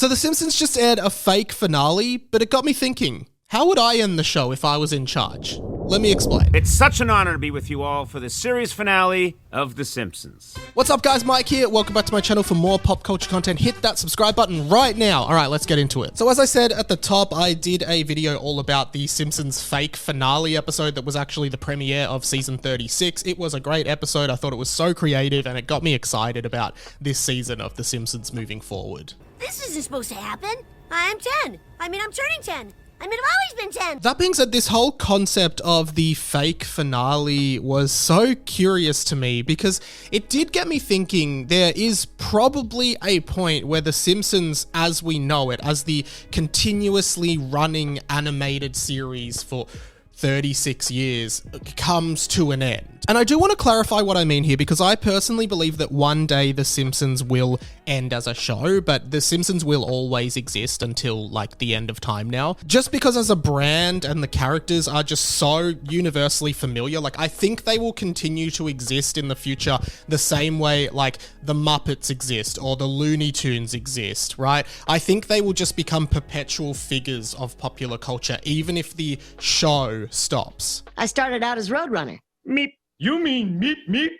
So The Simpsons just aired a fake finale, but it got me thinking, how would I end the show if I was in charge? Let me explain. It's such an honor to be with you all for the series finale of The Simpsons. What's up guys, Mike here. Welcome back to my channel for more pop culture content. Hit that subscribe button right now. All right, let's get into it. So as I said at the top, I did a video all about the Simpsons fake finale episode that was actually the premiere of season 36. It was a great episode. I thought it was so creative and it got me excited about this season of The Simpsons moving forward. This isn't supposed to happen. I'm 10. I'm turning 10. I've always been 10. That being said, this whole concept of the fake finale was so curious to me because it did get me thinking there is probably a point where The Simpsons, as we know it, as the continuously running animated series for 36 years, comes to an end. And I do want to clarify what I mean here because I personally believe that one day The Simpsons will end as a show, but The Simpsons will always exist until like the end of time now. Just because as a brand and the characters are just so universally familiar, like I think they will continue to exist in the future the same way like the Muppets exist or the Looney Tunes exist, right? I think they will just become perpetual figures of popular culture even if the show stops. I started out as Roadrunner. Meep. You mean meep meep?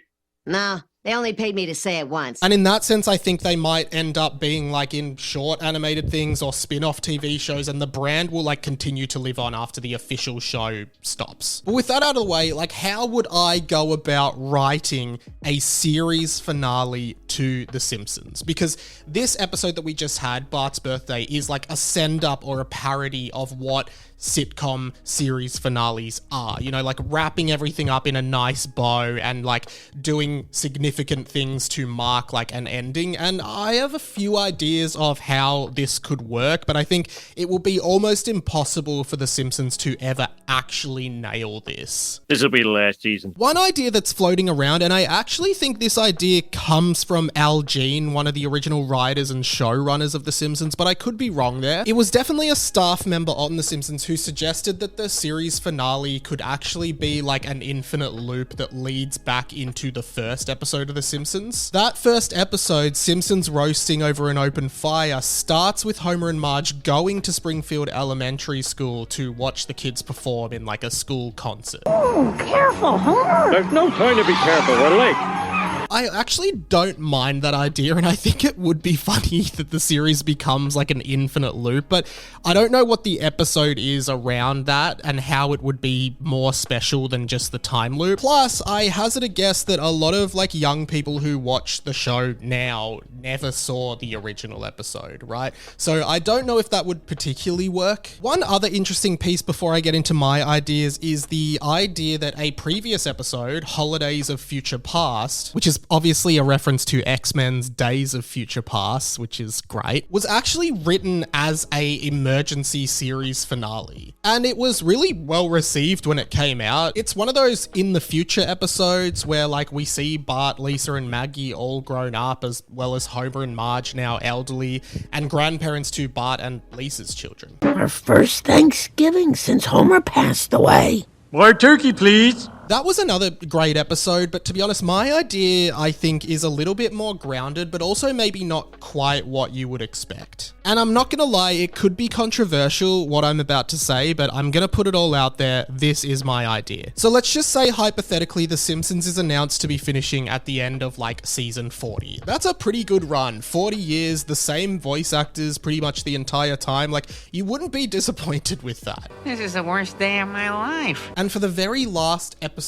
No, they only paid me to say it once. And in that sense, I think they might end up being like in short animated things or spin-off TV shows, and the brand will like continue to live on after the official show stops. But with that out of the way, like how would I go about writing a series finale to The Simpsons? Because this episode that we just had, Bart's Birthday, is like a send-up or a parody of what sitcom series finales are, you know, like wrapping everything up in a nice bow and like doing significant things to mark like an ending. And I have a few ideas of how this could work, but I think it will be almost impossible for The Simpsons to ever actually nail this. This will be the last season. One idea that's floating around, and I actually think this idea comes from Al Jean, one of the original writers and showrunners of The Simpsons, but I could be wrong there. It was definitely a staff member on The Simpsons who suggested that the series finale could actually be like an infinite loop that leads back into the first episode of The Simpsons. That first episode, Simpsons roasting over an open fire, starts with Homer and Marge going to Springfield Elementary School to watch the kids perform in like a school concert. Oh, careful, Homer. There's no time to be careful, we're late. I actually don't mind that idea, and I think it would be funny that the series becomes like an infinite loop, but I don't know what the episode is around that and how it would be more special than just the time loop. Plus, I hazard a guess that a lot of like young people who watch the show now never saw the original episode, right? So I don't know if that would particularly work. One other interesting piece before I get into my ideas is the idea that a previous episode, Holidays of Future Past, which is obviously a reference to X-Men's Days of Future Past, which is great, was actually written as a emergency series finale. And it was really well received when it came out. It's one of those in the future episodes where like we see Bart, Lisa and Maggie all grown up, as well as Homer and Marge now elderly, and grandparents to Bart and Lisa's children. Our first Thanksgiving since Homer passed away. More turkey, please. That was another great episode, but to be honest, my idea, I think, is a little bit more grounded, but also maybe not quite what you would expect. And I'm not gonna lie, it could be controversial what I'm about to say, but I'm gonna put it all out there. This is my idea. So let's just say, hypothetically, The Simpsons is announced to be finishing at the end of like season 40. That's a pretty good run. 40 years, the same voice actors pretty much the entire time. Like, you wouldn't be disappointed with that. This is the worst day of my life. And for the very last episode,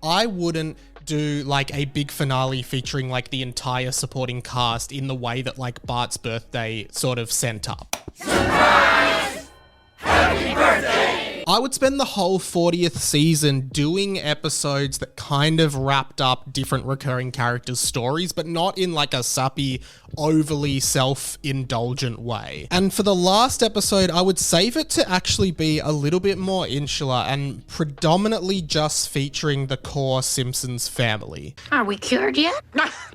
I wouldn't do like a big finale featuring like the entire supporting cast in the way that like Bart's Birthday sort of sent up. Surprise! Happy birthday! I would spend the whole 40th season doing episodes that kind of wrapped up different recurring characters' stories, but not in like a sappy, overly self-indulgent way. And for the last episode, I would save it to actually be a little bit more insular and predominantly just featuring the core Simpsons family. Are we cured yet?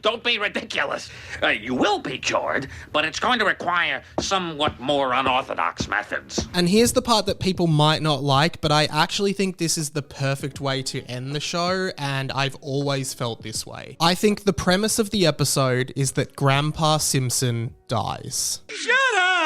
Don't be ridiculous. You will be cured, but it's going to require somewhat more unorthodox methods. And here's the part that people might not like, but I actually think this is the perfect way to end the show, and I've always felt this way. I think the premise of the episode is that Grandpa Simpson dies. Shut up!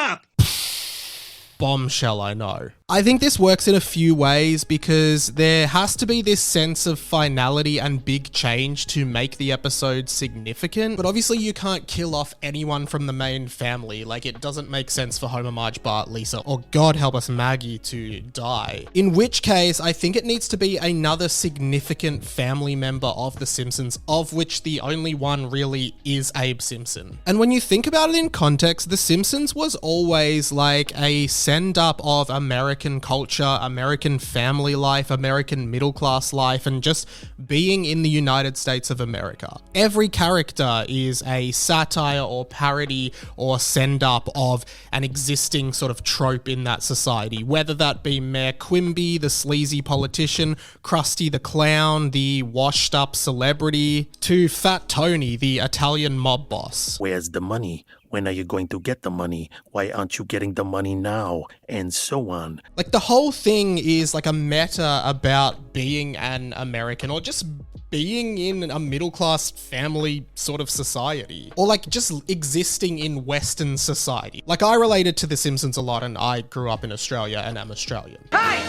bombshell, I know. I think this works in a few ways because there has to be this sense of finality and big change to make the episode significant, but obviously you can't kill off anyone from the main family. Like, it doesn't make sense for Homer, Marge, Bart, Lisa, or God help us, Maggie to die. In which case, I think it needs to be another significant family member of The Simpsons, of which the only one really is Abe Simpson. And when you think about it in context, The Simpsons was always like a send-up of American culture, American family life, American middle-class life, and just being in the United States of America. Every character is a satire or parody or send-up of an existing sort of trope in that society, whether that be Mayor Quimby, the sleazy politician, Krusty the Clown, the washed-up celebrity, to Fat Tony, the Italian mob boss. Where's the money? When are you going to get the money? Why aren't you getting the money now? And so on. Like, the whole thing is like a meta about being an American, or just being in a middle-class family sort of society, or like just existing in Western society. Like, I related to The Simpsons a lot, and I grew up in Australia and am Australian. Hey,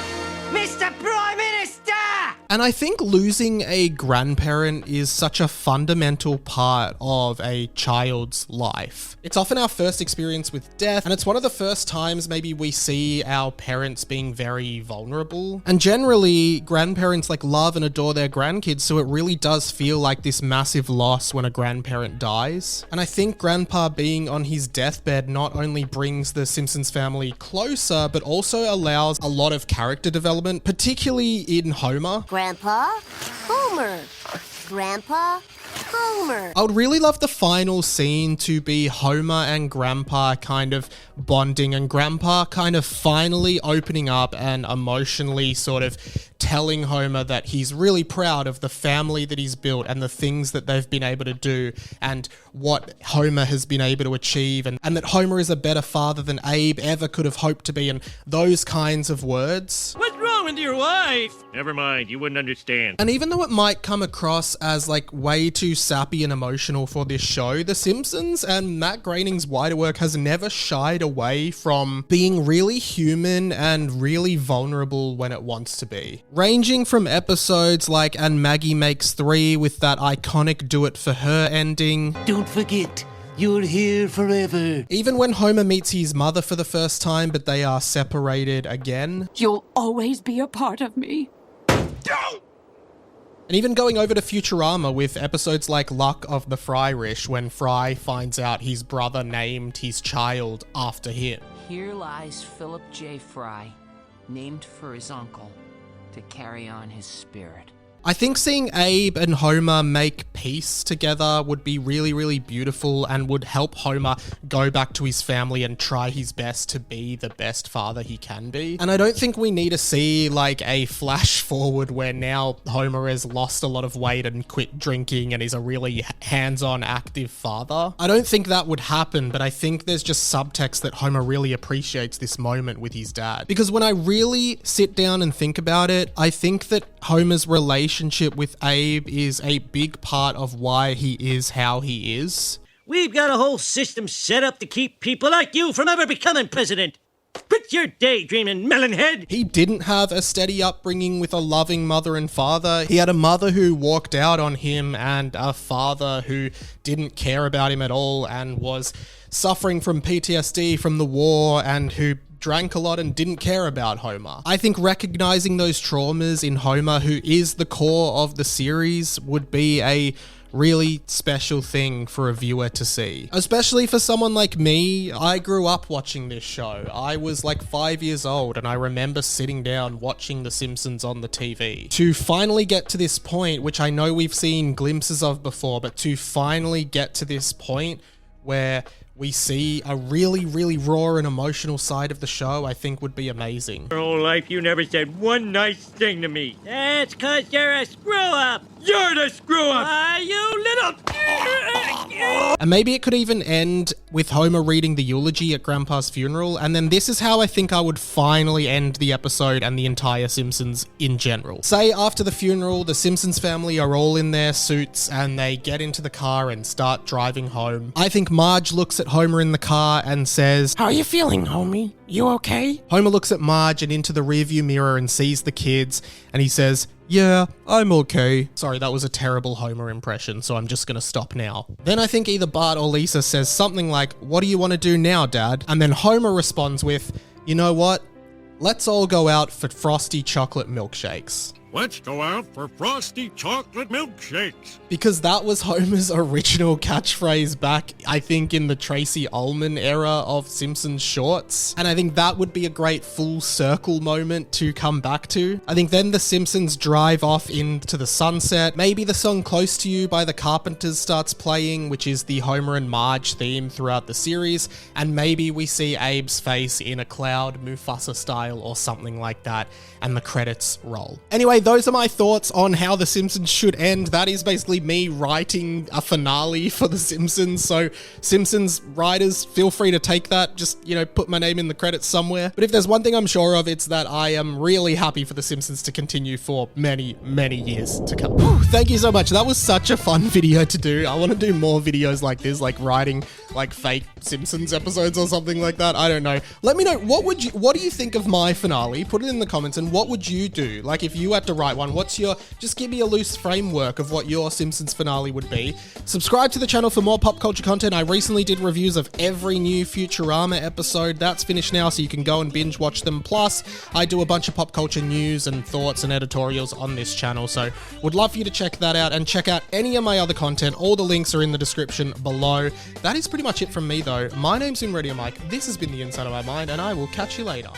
Mr. Prime Minister! And I think losing a grandparent is such a fundamental part of a child's life. It's often our first experience with death, and it's one of the first times maybe we see our parents being very vulnerable. And generally, grandparents like love and adore their grandkids, so it really does feel like this massive loss when a grandparent dies. And I think Grandpa being on his deathbed not only brings the Simpsons family closer, but also allows a lot of character development, particularly in Homer. Grandpa, Homer. Grandpa, Homer. I would really love the final scene to be Homer and Grandpa kind of bonding, and Grandpa kind of finally opening up and emotionally sort of telling Homer that he's really proud of the family that he's built and the things that they've been able to do and what Homer has been able to achieve, and that Homer is a better father than Abe ever could have hoped to be, and those kinds of words. What's wrong with your wife? Never mind, you wouldn't understand. And even though it might come across as like way too sappy and emotional for this show, The Simpsons and Matt Groening's wider work has never shied away from being really human and really vulnerable when it wants to be. Ranging from episodes like And Maggie Makes Three with that iconic Do It For Her ending. Don't forget, you're here forever. Even when Homer meets his mother for the first time, but they are separated again. You'll always be a part of me. And even going over to Futurama with episodes like Luck of the Fry-Rish, when Fry finds out his brother named his child after him. Here lies Philip J. Fry, named for his uncle, to carry on his spirit. I think seeing Abe and Homer make peace together would be really, really beautiful and would help Homer go back to his family and try his best to be the best father he can be. And I don't think we need to see like a flash forward where now Homer has lost a lot of weight and quit drinking and is a really hands-on active father. I don't think that would happen, but I think there's just subtext that Homer really appreciates this moment with his dad. Because when I really sit down and think about it, I think that Homer's relationship with Abe is a big part of why he is how he is. We've got a whole system set up to keep people like you from ever becoming president. Quit your daydreaming, melonhead! He didn't have a steady upbringing with a loving mother and father. He had a mother who walked out on him and a father who didn't care about him at all and was suffering from PTSD from the war and who drank a lot and didn't care about Homer. I think recognizing those traumas in Homer, who is the core of the series, would be a really special thing for a viewer to see. Especially for someone like me, I grew up watching this show. I was like 5 years old and I remember sitting down watching The Simpsons on the TV. To finally get to this point, which I know we've seen glimpses of before, but to finally get to this point where we see a really, really raw and emotional side of the show, I think would be amazing. Your whole life you never said one nice thing to me. That's 'cause you're a screw-up! You're the screw-up! You little... And maybe it could even end with Homer reading the eulogy at Grandpa's funeral, and then this is how I think I would finally end the episode and the entire Simpsons in general. Say after the funeral, the Simpsons family are all in their suits and they get into the car and start driving home. I think Marge looks at Homer in the car and says, How are you feeling, homie? You okay? Homer looks at Marge and into the rearview mirror and sees the kids, and he says, yeah, I'm okay. Sorry, that was a terrible Homer impression, so I'm just gonna stop now. Then I think either Bart or Lisa says something like, what do you want to do now, Dad? And then Homer responds with, you know what? Let's all go out for frosty chocolate milkshakes. Let's go out for frosty chocolate milkshakes. Because that was Homer's original catchphrase back, I think, in the Tracy Ullman era of Simpsons shorts. And I think that would be a great full circle moment to come back to. I think then the Simpsons drive off into the sunset. Maybe the song Close to You by the Carpenters starts playing, which is the Homer and Marge theme throughout the series. And maybe we see Abe's face in a cloud, Mufasa style or something like that. And the credits roll. Anyway, those are my thoughts on how The Simpsons should end. That is basically me writing a finale for The Simpsons. So Simpsons writers, feel free to take that. Just, put my name in the credits somewhere. But if there's one thing I'm sure of, it's that I am really happy for The Simpsons to continue for many, many years to come. Whew, thank you so much. That was such a fun video to do. I want to do more videos like this, like writing like fake Simpsons episodes or something like that. I don't know. Let me know, what do you think of my finale? Put it in the comments, and what would you do? Like if you had to write one, just give me a loose framework of what your Simpsons finale would be. Subscribe to the channel for more pop culture content. I recently did reviews of every new Futurama episode. That's finished now, so you can go and binge watch them. Plus, I do a bunch of pop culture news and thoughts and editorials on this channel, so would love for you to check that out and check out any of my other content. All the links are in the description below. That is pretty much it from me though. My name's been Radio Mike. This has been The Inside of My Mind, and I will catch you later.